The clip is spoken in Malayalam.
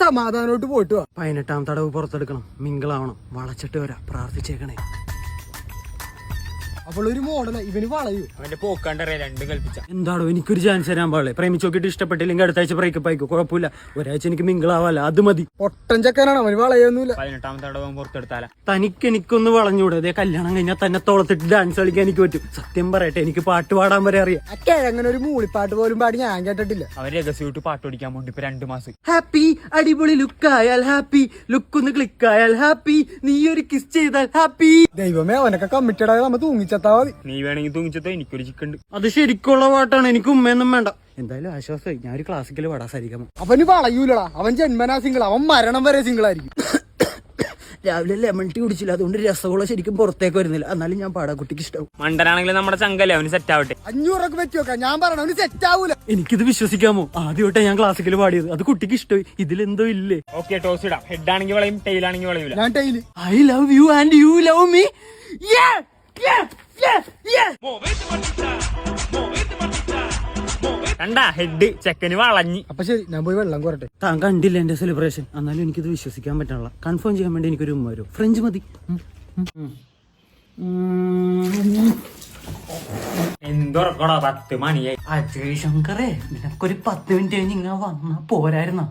സമാധാനമായിട്ട് പോയിട്ട് വാ. 18ാം തടവ് പുറത്തെടുക്കണം, മിങ്കിളാവണം, വളച്ചിട്ട് വരാ, പ്രാർത്ഥിച്ചേക്കണേ. അപ്പോൾ ഒരു മോഡല ഇവന് വളയൂ. അവന്റെ പോക്കാണ്ടറിയാം, രണ്ടും കൽപ്പിച്ച. എന്താണോ എനിക്കൊരു ചാൻസ് തരാൻ പാടില്ലേ? പ്രേമിച്ച് നോക്കിയിട്ട് ഇഷ്ടപ്പെട്ടില്ലെങ്കിൽ അടുത്ത ആഴ്ച ബ്രേക്കപ്പ് ആയിക്കോ, കുഴപ്പമില്ല. ഒരാഴ്ച എനിക്ക് മിങ്കിളാവല്ല, അത് മതി. പൊട്ടൻ ചക്കനാണ് അവന് വളയൊന്നുമില്ല. 18ാം തടവും പുറത്തെടുത്താല. തനിക്ക് എനിക്കൊന്ന് വളഞ്ഞൂടെ? അതേ കല്യാണം കഴിഞ്ഞാൽ തന്നെ തോളത്തിട്ട് ഡാൻസ് കളിക്കാൻ എനിക്ക് പറ്റും. സത്യം പറയട്ടെ, എനിക്ക് പാട്ട് പാടാൻ വരെ അറിയാം. ആ കിഴങ്ങനെ ഒരു മൂളിപ്പാട്ട് പോലും പാടി ഞാൻ കേട്ടിട്ടില്ല. അവൻ രഹസ്യമായിട്ട് പാട്ട് പഠിക്കാൻ പോണ്ട് ഇപ്പൊ 2 മാസം. ഹാപ്പി, അടിപൊളി ലുക്കായാൽ ഹാപ്പി, ലുക്കൊന്ന് ക്ലിക്കായാൽ ഹാപ്പി, നീ ഒരു കിസ് ചെയ്താൽ ഹാപ്പി. ദൈവമേ, അവനൊക്കെ കമ്മിറ്റഡ് ആയി നമ്മ തൂങ്ങിച്ചത്താ മതി. നീ വേണമെങ്കിൽ തൂങ്ങിച്ചത്തോ, എനിക്കൊരു ചിക്കൻ ഉണ്ട്. അത് ശരിക്കുള്ള പാട്ടാണ്, എനിക്ക് ഉമ്മയൊന്നും വേണ്ട. എന്തായാലും ആശ്വാസമായി, ഞാൻ ഒരു ക്ലാസിക്കൽ പാടാ സരിഗമ. അവന് വളയൂലടാ, അവൻ ജന്മനാ സിംഗിൾ, അവൻ മരണം വരെ സിംഗിൾ ആയിരിക്കും. രാവിലെ ലെമൺ ടീ കുടിച്ചില്ല, അതുകൊണ്ട് രസഗുള ശരിക്കും പുറത്തേക്ക് വരുന്നില്ല. എന്നാലും ഞാൻ പാടാ, കുട്ടിക്ക് ഇഷ്ടവും. മണ്ടനാണെങ്കിലും നമ്മുടെ ചങ്കല്ലേ, അവന് സെറ്റ് ആവട്ടെ. 500 വെച്ച് നോക്കാം, ഞാൻ പറയണ അവന് സെറ്റ് ആവൂല. എനിക്കിത് വിശ്വസിക്കാമോ? ആദ്യമായിട്ടാണ് ഞാൻ ക്ലാസിക്കൽ പാടിയത്, അത് കുട്ടിക്ക് ഇഷ്ടമായി. ഇതിലെന്തോ ഇല്ലേ? ഓക്കെ, ടോസ് ഇടാം. ഹെഡ് ആണെങ്കിൽ വളയും, ടെയിൽ ആണെങ്കിൽ വളയൂല. ഞാൻ tile. I love you and you love me. കണ്ടാ, ഹെഡ് ചെക്കന് വളഞ്ഞി. അപ്പൊ ശരി, ഞാൻ പോയി വെള്ളം കോരട്ടെ. താൻ കണ്ടില്ല എന്റെ സെലിബ്രേഷൻ, എന്നാലും എനിക്കിത് വിശ്വസിക്കാൻ പറ്റണല്ല. കൺഫേം ചെയ്യാൻ വേണ്ടി എനിക്കൊരു ഉമ്മ വരും. ഫ്രഞ്ച് മതി. എന്തുറക്കടാ, 10 മണിയായി. അജയ് ശങ്കറേ, നിനക്കൊരു 10 മിനിറ്റ് കഴിഞ്ഞ് ഇങ്ങനെ വന്നാ പോരായിരുന്ന?